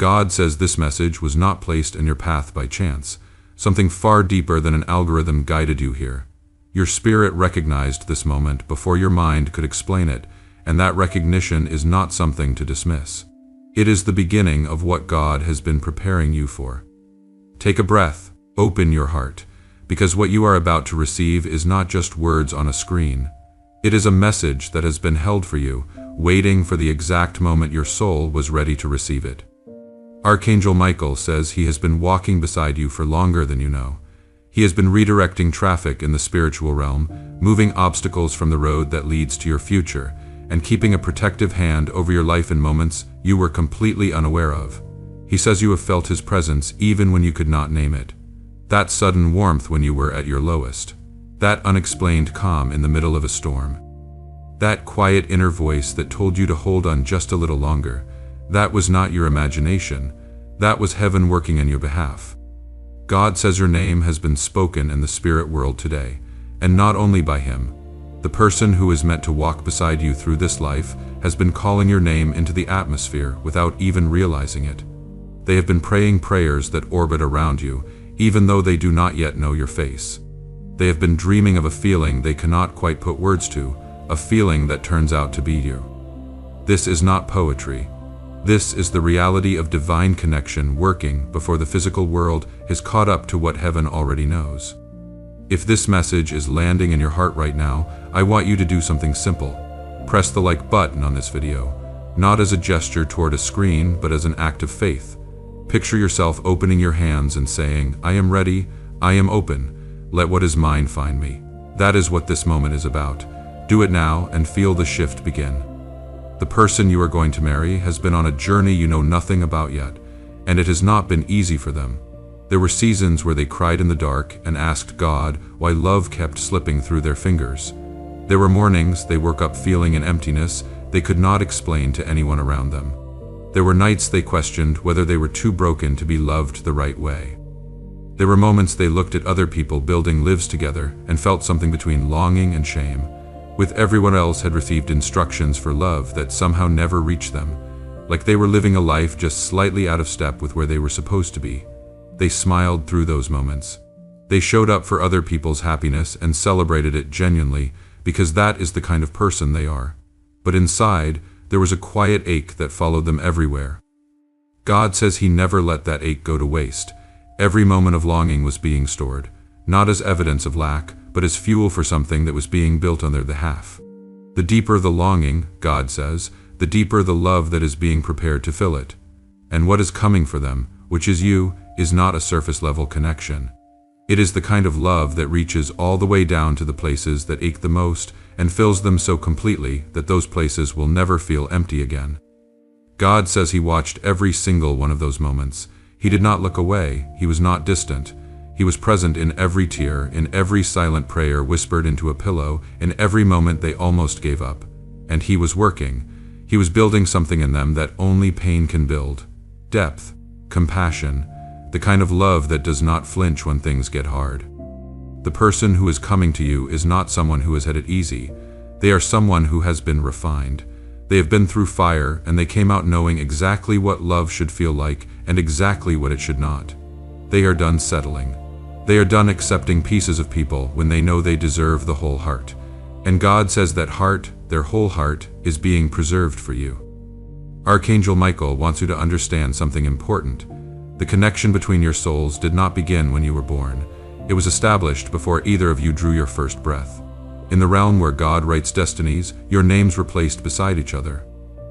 God says this message was not placed in your path by chance. Something far deeper than an algorithm guided you here. Your spirit recognized this moment before your mind could explain it, and that recognition is not something to dismiss. It is the beginning of what God has been preparing you for. Take a breath, open your heart, because what you are about to receive is not just words on a screen. It is a message that has been held for you, waiting for the exact moment your soul was ready to receive it. Archangel Michael says he has been walking beside you for longer than you know. He has been redirecting traffic in the spiritual realm, moving obstacles from the road that leads to your future, and keeping a protective hand over your life in moments you were completely unaware of. He says you have felt his presence even when you could not name it. That sudden warmth when you were at your lowest. That unexplained calm in the middle of a storm. That quiet inner voice that told you to hold on just a little longer. That was not your imagination. That was heaven working on your behalf. God says your name has been spoken in the spirit world today, and not only by him. The person who is meant to walk beside you through this life has been calling your name into the atmosphere without even realizing it. They have been praying prayers that orbit around you, even though they do not yet know your face. They have been dreaming of a feeling they cannot quite put words to, a feeling that turns out to be you. This is not poetry. This is the reality of divine connection working before the physical world is caught up to what heaven already knows. If this message is landing in your heart right now, I want you to do something simple. Press the like button on this video, not as a gesture toward a screen, but as an act of faith. Picture yourself opening your hands and saying, I am ready, I am open, let what is mine find me. That is what this moment is about. Do it now and feel the shift begin. The person you are going to marry has been on a journey you know nothing about yet, and it has not been easy for them. There were seasons where they cried in the dark and asked God why love kept slipping through their fingers. There were mornings they woke up feeling an emptiness they could not explain to anyone around them. There were nights they questioned whether they were too broken to be loved the right way. There were moments they looked at other people building lives together and felt something between longing and shame, with everyone else had received instructions for love that somehow never reached them, like they were living a life just slightly out of step with where they were supposed to be. They smiled through those moments. They showed up for other people's happiness and celebrated it genuinely, because that is the kind of person they are. But inside, there was a quiet ache that followed them everywhere. God says he never let that ache go to waste. Every moment of longing was being stored, not as evidence of lack, but as fuel for something that was being built on their behalf. The deeper the longing, God says, the deeper the love that is being prepared to fill it. And what is coming for them, which is you, is not a surface-level connection. It is the kind of love that reaches all the way down to the places that ache the most and fills them so completely that those places will never feel empty again. God says he watched every single one of those moments. He did not look away, he was not distant. He was present in every tear, in every silent prayer whispered into a pillow, in every moment they almost gave up. And he was working. He was building something in them that only pain can build. Depth, compassion, the kind of love that does not flinch when things get hard. The person who is coming to you is not someone who has had it easy. They are someone who has been refined. They have been through fire, and they came out knowing exactly what love should feel like and exactly what it should not. They are done settling. They are done accepting pieces of people when they know they deserve the whole heart. And God says that heart, their whole heart, is being preserved for you. Archangel Michael wants you to understand something important. The connection between your souls did not begin when you were born. It was established before either of you drew your first breath. In the realm where God writes destinies, your names were placed beside each other.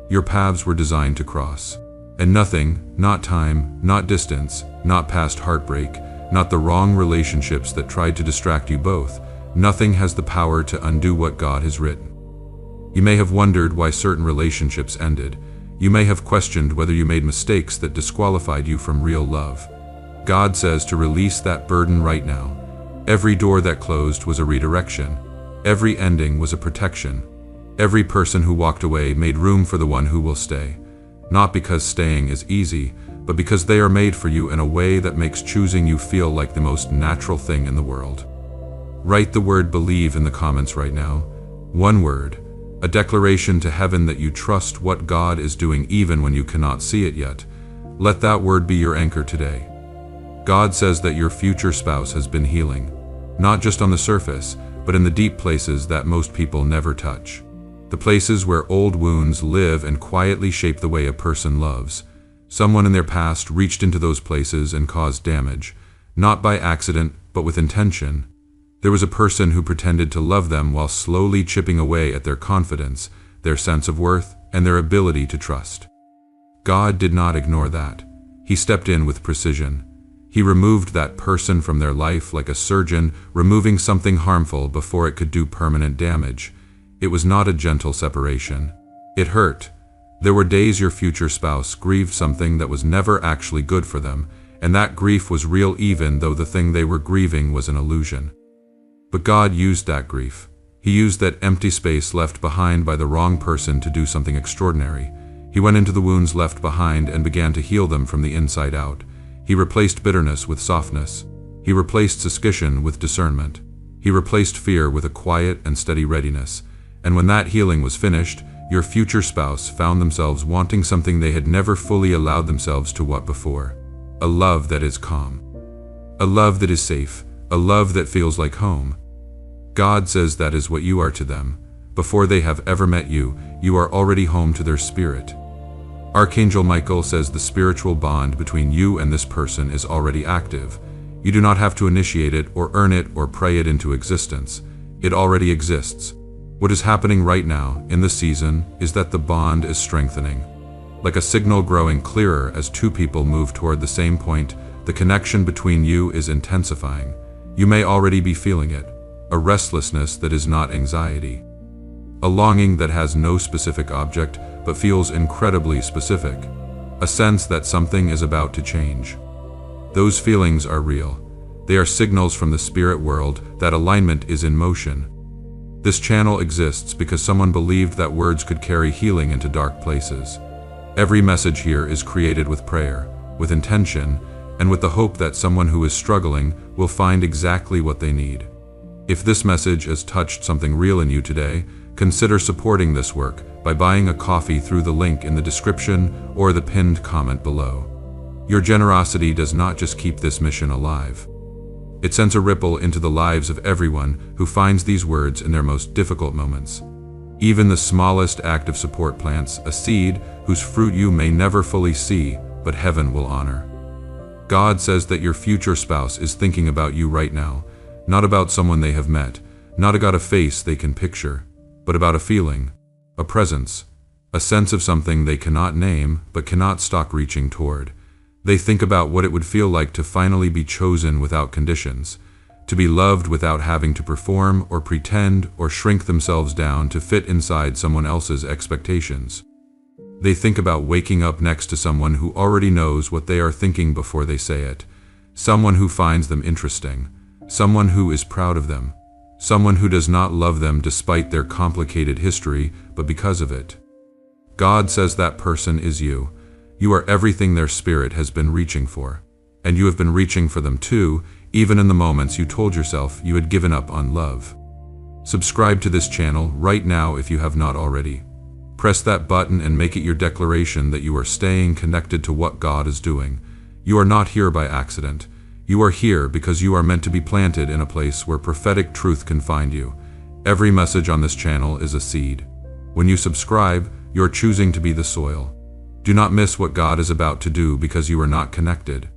Your paths were designed to cross. And nothing, not time, not distance, not past heartbreak, not the wrong relationships that tried to distract you both, nothing has the power to undo what God has written. You may have wondered why certain relationships ended. You may have questioned whether you made mistakes that disqualified you from real love. God says to release that burden right now. Every door that closed was a redirection. Every ending was a protection. Every person who walked away made room for the one who will stay. Not because staying is easy, but because they are made for you in a way that makes choosing you feel like the most natural thing in the world. Write the word believe in the comments right now. One word, a declaration to heaven that you trust what God is doing even when you cannot see it yet. Let that word be your anchor today. God says that your future spouse has been healing, not just on the surface, but in the deep places that most people never touch. The places where old wounds live and quietly shape the way a person loves. Someone in their past reached into those places and caused damage, not by accident, but with intention. There was a person who pretended to love them while slowly chipping away at their confidence, their sense of worth, and their ability to trust. God did not ignore that. He stepped in with precision. He removed that person from their life like a surgeon removing something harmful before it could do permanent damage. It was not a gentle separation. It hurt. There were days your future spouse grieved something that was never actually good for them, and that grief was real even though the thing they were grieving was an illusion. But God used that grief. He used that empty space left behind by the wrong person to do something extraordinary. He went into the wounds left behind and began to heal them from the inside out. He replaced bitterness with softness. He replaced suspicion with discernment. He replaced fear with a quiet and steady readiness. And when that healing was finished, your future spouse found themselves wanting something they had never fully allowed themselves to want before. A love that is calm. A love that is safe. A love that feels like home. God says that is what you are to them. Before they have ever met you, you are already home to their spirit. Archangel Michael says the spiritual bond between you and this person is already active. You do not have to initiate it or earn it or pray it into existence. It already exists. What is happening right now, in the season, is that the bond is strengthening. Like a signal growing clearer as two people move toward the same point, the connection between you is intensifying. You may already be feeling it. A restlessness that is not anxiety. A longing that has no specific object, but feels incredibly specific. A sense that something is about to change. Those feelings are real. They are signals from the spirit world that alignment is in motion. This channel exists because someone believed that words could carry healing into dark places. Every message here is created with prayer, with intention, and with the hope that someone who is struggling will find exactly what they need. If this message has touched something real in you today, consider supporting this work by buying a coffee through the link in the description or the pinned comment below. Your generosity does not just keep this mission alive. It sends a ripple into the lives of everyone who finds these words in their most difficult moments. Even the smallest act of support plants a seed whose fruit you may never fully see, but heaven will honor. God says that your future spouse is thinking about you right now, not about someone they have met, not about a face they can picture, but about a feeling, a presence, a sense of something they cannot name but cannot stop reaching toward. They think about what it would feel like to finally be chosen without conditions, to be loved without having to perform or pretend or shrink themselves down to fit inside someone else's expectations. They think about waking up next to someone who already knows what they are thinking before they say it, someone who finds them interesting, someone who is proud of them, someone who does not love them despite their complicated history, but because of it. God says that person is you. You are everything their spirit has been reaching for. And you have been reaching for them too, even in the moments you told yourself you had given up on love. Subscribe to this channel right now if you have not already. Press that button and make it your declaration that you are staying connected to what God is doing. You are not here by accident. You are here because you are meant to be planted in a place where prophetic truth can find you. Every message on this channel is a seed. When you subscribe, you are choosing to be the soil. Do not miss what God is about to do because you are not connected.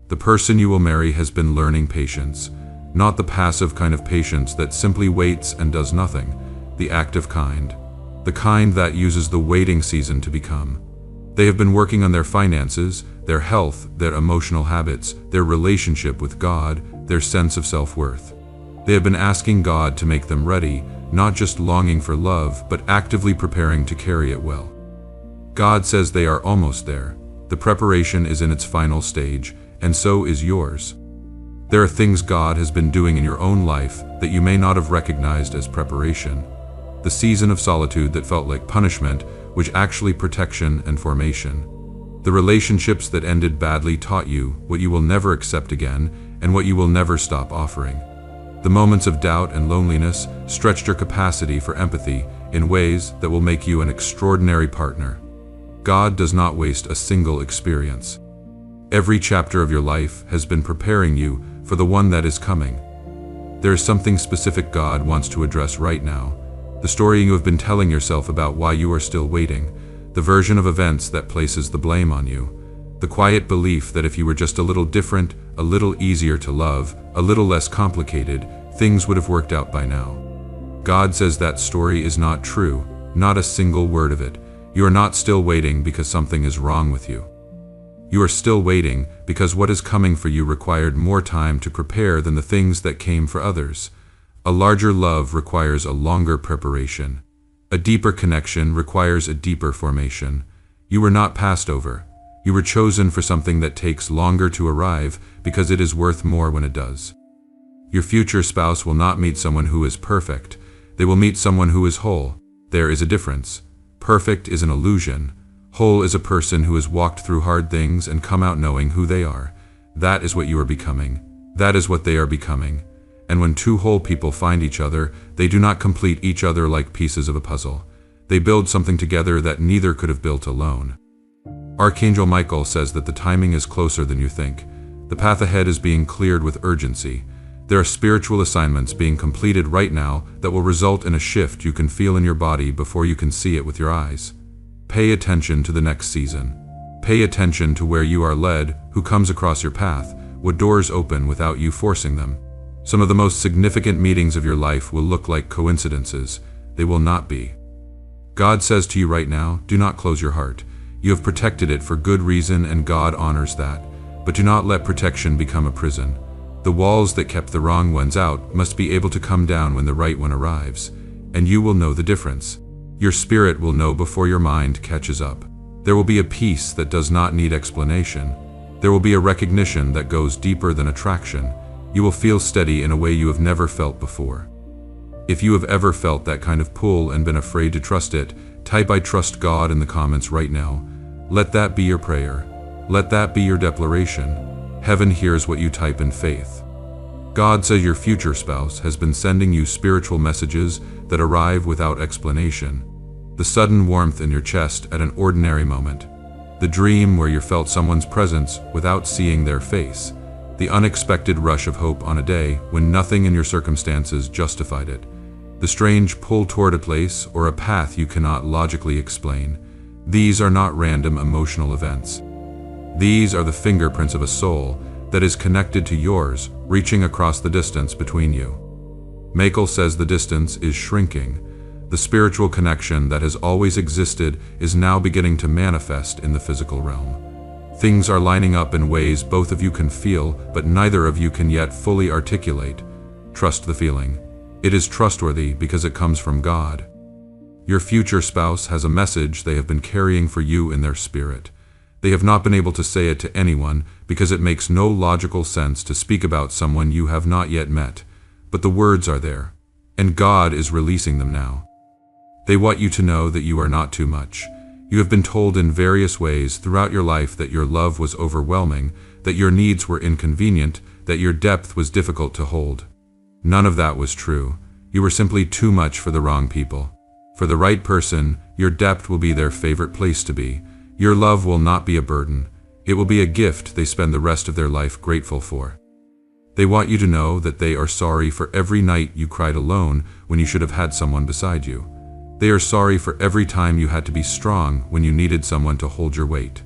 The person you will marry has been learning patience, not the passive kind of patience that simply waits and does nothing, the active kind, the kind that uses the waiting season to become. They have been working on their finances, their health, their emotional habits, their relationship with God, their sense of self-worth. They have been asking God to make them ready, not just longing for love, but actively preparing to carry it well. God says they are almost there. The preparation is in its final stage, and so is yours. There are things God has been doing in your own life that you may not have recognized as preparation. The season of solitude that felt like punishment, which actually protection and formation. The relationships that ended badly taught you what you will never accept again and what you will never stop offering. The moments of doubt and loneliness stretched your capacity for empathy in ways that will make you an extraordinary partner. God does not waste a single experience. Every chapter of your life has been preparing you for the one that is coming. There is something specific God wants to address right now. The story you have been telling yourself about why you are still waiting, the version of events that places the blame on you, the quiet belief that if you were just a little different, a little easier to love, a little less complicated, things would have worked out by now. God says that story is not true, not a single word of it. You are not still waiting because something is wrong with you. You are still waiting because what is coming for you required more time to prepare than the things that came for others. A larger love requires a longer preparation. A deeper connection requires a deeper formation. You were not passed over. You were chosen for something that takes longer to arrive because it is worth more when it does. Your future spouse will not meet someone who is perfect. They will meet someone who is whole. There is a difference. Perfect is an illusion. Whole is a person who has walked through hard things and come out knowing who they are. That is what you are becoming. That is what they are becoming. And when two whole people find each other, they do not complete each other like pieces of a puzzle. They build something together that neither could have built alone. Archangel Michael says that the timing is closer than you think. The path ahead is being cleared with urgency. There are spiritual assignments being completed right now that will result in a shift you can feel in your body before you can see it with your eyes. Pay attention to the next season. Pay attention to where you are led, who comes across your path, what doors open without you forcing them. Some of the most significant meetings of your life will look like coincidences. They will not be. God says to you right now, do not close your heart. You have protected it for good reason and God honors that. But do not let protection become a prison. The walls that kept the wrong ones out must be able to come down when the right one arrives. And you will know the difference. Your spirit will know before your mind catches up. There will be a peace that does not need explanation. There will be a recognition that goes deeper than attraction. You will feel steady in a way you have never felt before. If you have ever felt that kind of pull and been afraid to trust it, type "I trust God" in the comments right now. Let that be your prayer. Let that be your declaration. Heaven hears what you type in faith. God says your future spouse has been sending you spiritual messages that arrive without explanation. The sudden warmth in your chest at an ordinary moment. The dream where you felt someone's presence without seeing their face. The unexpected rush of hope on a day when nothing in your circumstances justified it. The strange pull toward a place or a path you cannot logically explain. These are not random emotional events. These are the fingerprints of a soul that is connected to yours, reaching across the distance between you. Michael says the distance is shrinking. The spiritual connection that has always existed is now beginning to manifest in the physical realm. Things are lining up in ways both of you can feel, but neither of you can yet fully articulate. Trust the feeling. It is trustworthy because it comes from God. Your future spouse has a message they have been carrying for you in their spirit. They have not been able to say it to anyone because it makes no logical sense to speak about someone you have not yet met. But the words are there, and God is releasing them now. They want you to know that you are not too much. You have been told in various ways throughout your life that your love was overwhelming, that your needs were inconvenient, that your depth was difficult to hold. None of that was true. You were simply too much for the wrong people. For the right person, your depth will be their favorite place to be. Your love will not be a burden. It will be a gift they spend the rest of their life grateful for. They want you to know that they are sorry for every night you cried alone when you should have had someone beside you. They are sorry for every time you had to be strong when you needed someone to hold your weight.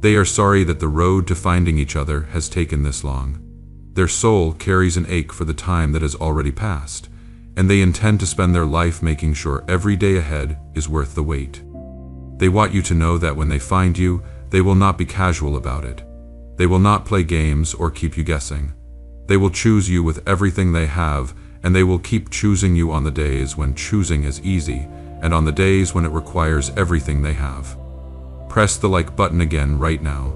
They are sorry that the road to finding each other has taken this long. Their soul carries an ache for the time that has already passed, and they intend to spend their life making sure every day ahead is worth the wait. They want you to know that when they find you, they will not be casual about it. They will not play games or keep you guessing. They will choose you with everything they have, and they will keep choosing you on the days when choosing is easy, and on the days when it requires everything they have. Press the like button again right now.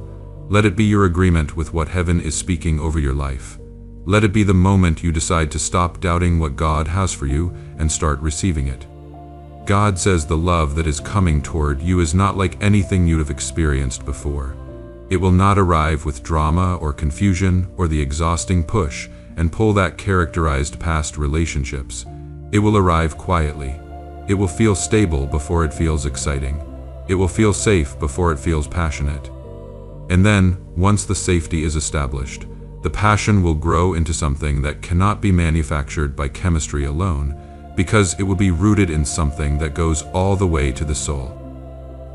Let it be your agreement with what heaven is speaking over your life. Let it be the moment you decide to stop doubting what God has for you and start receiving it. God says the love that is coming toward you is not like anything you have experienced before. It will not arrive with drama or confusion or the exhausting push and pull that characterized past relationships. It will arrive quietly. It will feel stable before it feels exciting. It will feel safe before it feels passionate. And then, once the safety is established, the passion will grow into something that cannot be manufactured by chemistry alone, because it will be rooted in something that goes all the way to the soul.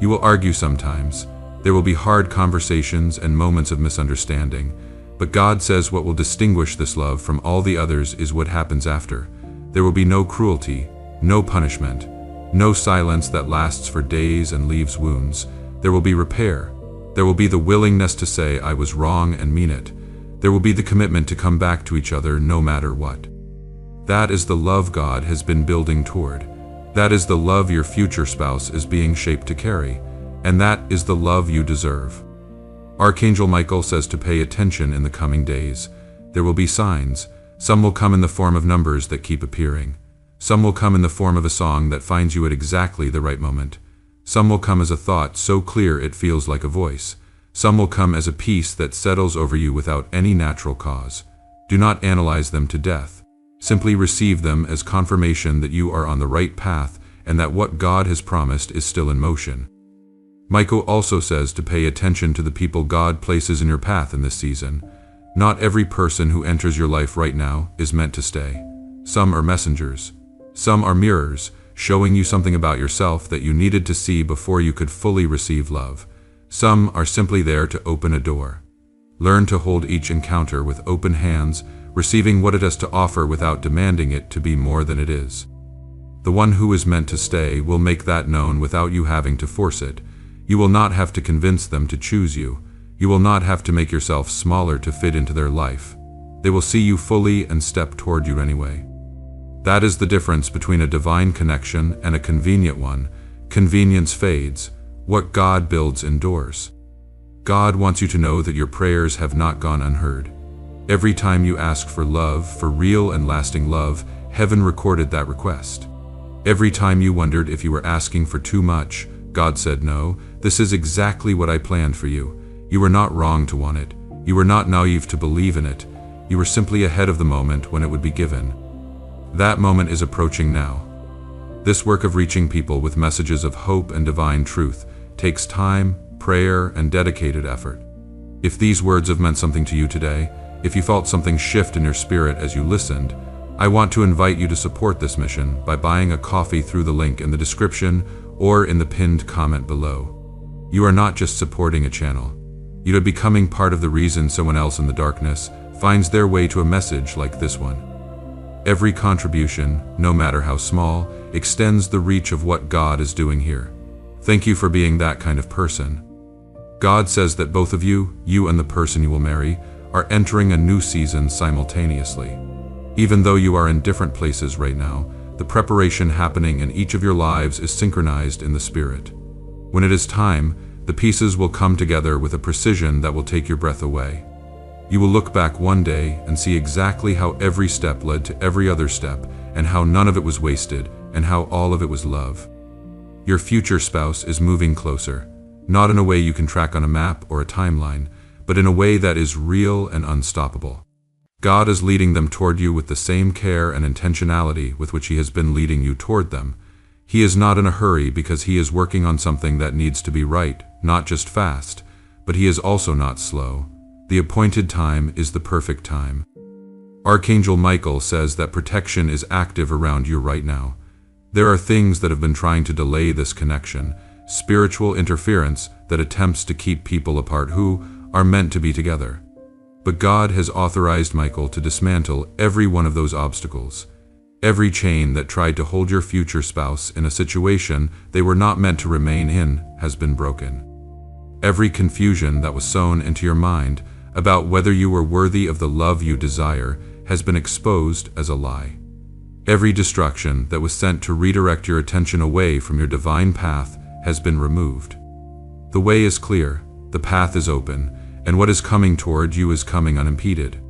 You will argue sometimes. There will be hard conversations and moments of misunderstanding, but God says what will distinguish this love from all the others is what happens after. There will be no cruelty, no punishment, no silence that lasts for days and leaves wounds. There will be repair. There will be the willingness to say, "I was wrong," and mean it. There will be the commitment to come back to each other no matter what. That is the love God has been building toward. That is the love your future spouse is being shaped to carry. And that is the love you deserve. Archangel Michael says to pay attention in the coming days. There will be signs. Some will come in the form of numbers that keep appearing. Some will come in the form of a song that finds you at exactly the right moment. Some will come as a thought so clear it feels like a voice. Some will come as a peace that settles over you without any natural cause. Do not analyze them to death. Simply receive them as confirmation that you are on the right path and that what God has promised is still in motion. Michael also says to pay attention to the people God places in your path in this season. Not every person who enters your life right now is meant to stay. Some are messengers. Some are mirrors, showing you something about yourself that you needed to see before you could fully receive love. Some are simply there to open a door. Learn to hold each encounter with open hands, receiving what it has to offer without demanding it to be more than it is. The one who is meant to stay will make that known without you having to force it. You will not have to convince them to choose you. You will not have to make yourself smaller to fit into their life. They will see you fully and step toward you anyway. That is the difference between a divine connection and a convenient one. Convenience fades. What God builds endures. God wants you to know that your prayers have not gone unheard. Every time you asked for love, for real and lasting love, heaven recorded that request. Every time you wondered if you were asking for too much, God said, "No, this is exactly what I planned for you. You were not wrong to want it. You were not naive to believe in it. You were simply ahead of the moment when it would be given." That moment is approaching now. This work of reaching people with messages of hope and divine truth takes time, prayer, and dedicated effort. If these words have meant something to you today, if you felt something shift in your spirit as you listened, I want to invite you to support this mission by buying a coffee through the link in the description or in the pinned comment below. You are not just supporting a channel. You are becoming part of the reason someone else in the darkness finds their way to a message like this one. Every contribution, no matter how small, extends the reach of what God is doing here. Thank you for being that kind of person. God says that both of you and the person you will marry, are entering a new season simultaneously. Even though you are in different places right now, the preparation happening in each of your lives is synchronized in the Spirit. When it is time, the pieces will come together with a precision that will take your breath away. You will look back one day and see exactly how every step led to every other step, and how none of it was wasted, and how all of it was love. Your future spouse is moving closer, not in a way you can track on a map or a timeline, but in a way that is real and unstoppable. God is leading them toward you with the same care and intentionality with which He has been leading you toward them. He is not in a hurry because He is working on something that needs to be right, not just fast, but He is also not slow. The appointed time is the perfect time. Archangel Michael says that protection is active around you right now. There are things that have been trying to delay this connection, spiritual interference that attempts to keep people apart who are meant to be together. But God has authorized Michael to dismantle every one of those obstacles. Every chain that tried to hold your future spouse in a situation they were not meant to remain in has been broken. Every confusion that was sown into your mind about whether you were worthy of the love you desire has been exposed as a lie. Every distraction that was sent to redirect your attention away from your divine path has been removed. The way is clear, the path is open, and what is coming toward you is coming unimpeded.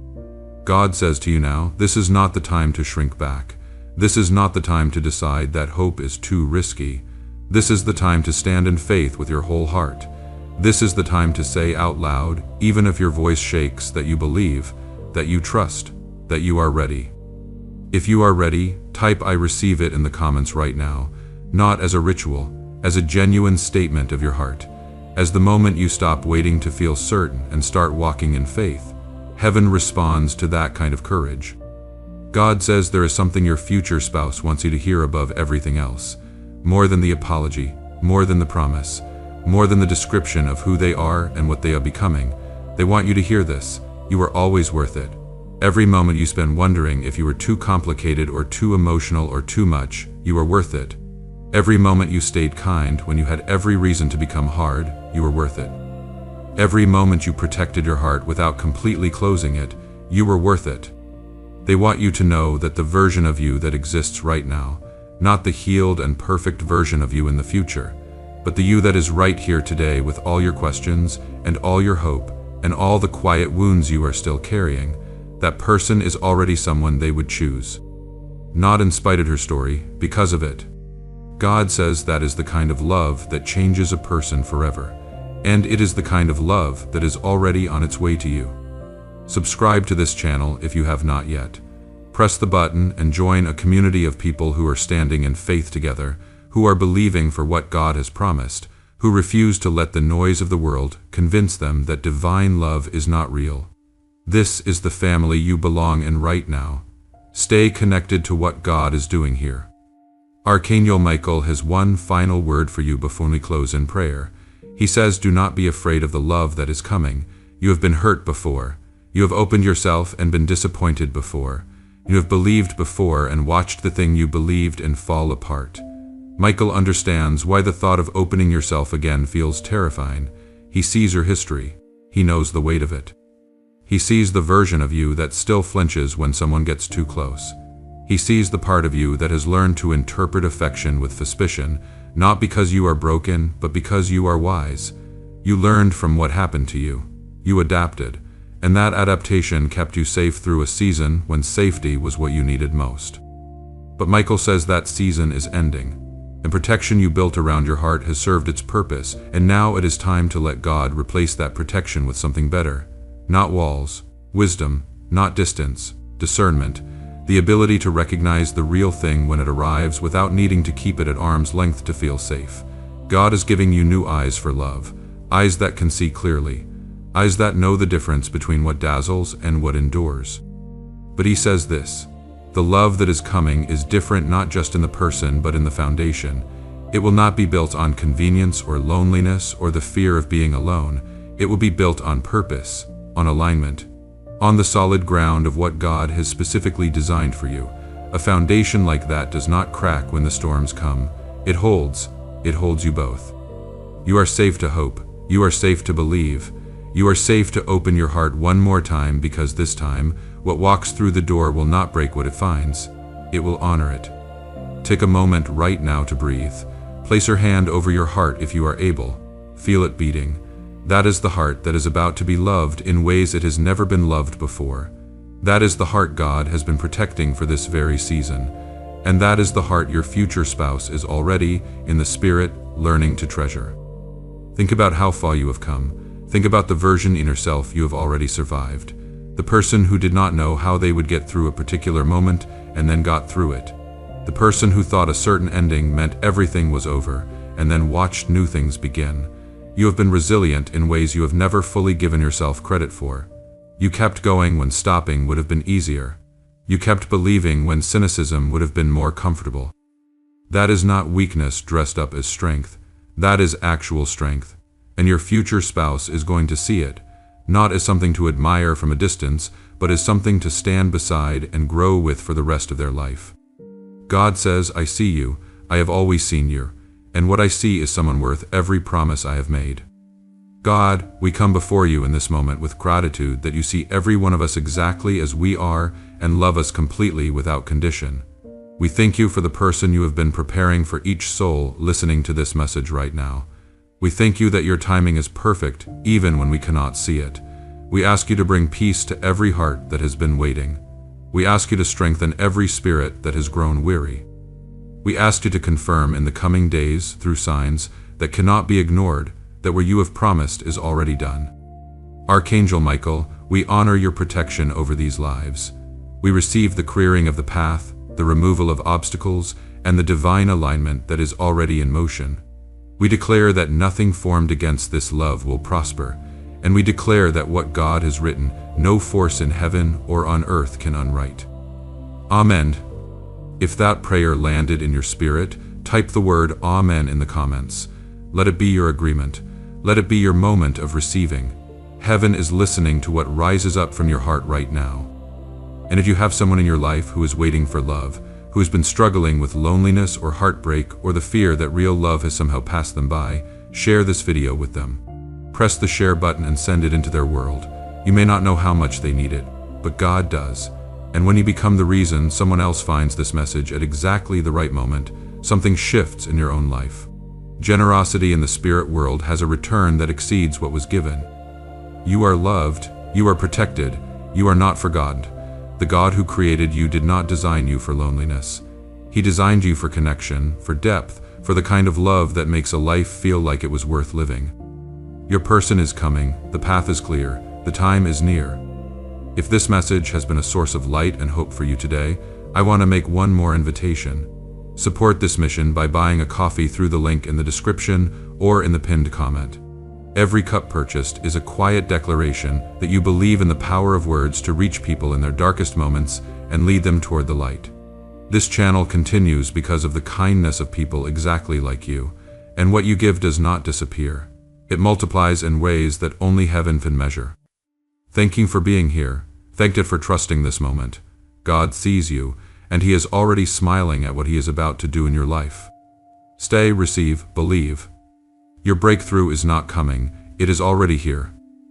God says to you now, this is not the time to shrink back. This is not the time to decide that hope is too risky. This is the time to stand in faith with your whole heart. This is the time to say out loud, even if your voice shakes, that you believe, that you trust, that you are ready. If you are ready, type "I receive it" in the comments right now, not as a ritual, as a genuine statement of your heart, as the moment you stop waiting to feel certain and start walking in faith. Heaven responds to that kind of courage. God says there is something your future spouse wants you to hear above everything else, more than the apology, more than the promise, more than the description of who they are and what they are becoming. They want you to hear this: you are always worth it. Every moment you spend wondering if you were too complicated or too emotional or too much, you are worth it. Every moment you stayed kind when you had every reason to become hard, you were worth it. Every moment you protected your heart without completely closing it, you were worth it. They want you to know that the version of you that exists right now, not the healed and perfect version of you in the future, but the you that is right here today with all your questions and all your hope and all the quiet wounds you are still carrying, that person is already someone they would choose. Not in spite of her story, because of it. God says that is the kind of love that changes a person forever, and it is the kind of love that is already on its way to you. Subscribe to this channel if you have not yet. Press the button and join a community of people who are standing in faith together, who are believing for what God has promised, who refuse to let the noise of the world convince them that divine love is not real. This is the family you belong in right now. Stay connected to what God is doing here. Archangel Michael has one final word for you before we close in prayer. He says, do not be afraid of the love that is coming. You have been hurt before. You have opened yourself and been disappointed before. You have believed before and watched the thing you believed in fall apart. Michael understands why the thought of opening yourself again feels terrifying. He sees your history. He knows the weight of it. He sees the version of you that still flinches when someone gets too close. He sees the part of you that has learned to interpret affection with suspicion, not because you are broken, but because you are wise. You learned from what happened to you. You adapted, and that adaptation kept you safe through a season when safety was what you needed most. But Michael says that season is ending, and protection you built around your heart has served its purpose, and now it is time to let God replace that protection with something better. Not walls, wisdom, not distance, discernment, the ability to recognize the real thing when it arrives without needing to keep it at arm's length to feel safe. God is giving you new eyes for love, eyes that can see clearly, eyes that know the difference between what dazzles and what endures. But he says this: the love that is coming is different not just in the person but in the foundation. It will not be built on convenience or loneliness or the fear of being alone. It will be built on purpose, on alignment, on the solid ground of what God has specifically designed for you. A foundation like that does not crack when the storms come. It holds you both. You are safe to hope. You are safe to believe. You are safe to open your heart one more time, because this time, what walks through the door will not break what it finds. It will honor it. Take a moment right now to breathe. Place your hand over your heart if you are able. Feel it beating. That is the heart that is about to be loved in ways it has never been loved before. That is the heart God has been protecting for this very season. And that is the heart your future spouse is already, in the spirit, learning to treasure. Think about how far you have come. Think about the version in yourself you have already survived. The person who did not know how they would get through a particular moment and then got through it. The person who thought a certain ending meant everything was over and then watched new things begin. You have been resilient in ways you have never fully given yourself credit for. You kept going when stopping would have been easier. You kept believing when cynicism would have been more comfortable. That is not weakness dressed up as strength. That is actual strength. And your future spouse is going to see it, not as something to admire from a distance, but as something to stand beside and grow with for the rest of their life. God says, I see you, I have always seen you, and what I see is someone worth every promise I have made. God, we come before you in this moment with gratitude that you see every one of us exactly as we are and love us completely without condition. We thank you for the person you have been preparing for each soul listening to this message right now. We thank you that your timing is perfect even when we cannot see it. We ask you to bring peace to every heart that has been waiting. We ask you to strengthen every spirit that has grown weary. We ask you to confirm in the coming days, through signs that cannot be ignored, that what you have promised is already done. Archangel Michael, we honor your protection over these lives. We receive the clearing of the path, the removal of obstacles, and the divine alignment that is already in motion. We declare that nothing formed against this love will prosper, and we declare that what God has written, no force in heaven or on earth can unwrite. Amen. If that prayer landed in your spirit, type the word Amen in the comments. Let it be your agreement. Let it be your moment of receiving. Heaven is listening to what rises up from your heart right now. And if you have someone in your life who is waiting for love, who has been struggling with loneliness or heartbreak or the fear that real love has somehow passed them by, share this video with them. Press the share button and send it into their world. You may not know how much they need it, but God does. And when you become the reason someone else finds this message at exactly the right moment, something shifts in your own life. Generosity in the spirit world has a return that exceeds what was given. You are loved, you are protected, you are not forgotten. The God who created you did not design you for loneliness. He designed you for connection, for depth, for the kind of love that makes a life feel like it was worth living. Your person is coming, the path is clear, the time is near. If this message has been a source of light and hope for you today, I want to make one more invitation. Support this mission by buying a coffee through the link in the description or in the pinned comment. Every cup purchased is a quiet declaration that you believe in the power of words to reach people in their darkest moments and lead them toward the light. This channel continues because of the kindness of people exactly like you, and what you give does not disappear. It multiplies in ways that only heaven can measure. Thank you for being here. Thank you for trusting this moment. God sees you, and He is already smiling at what He is about to do in your life. Stay, receive, believe. Your breakthrough is not coming, it is already here.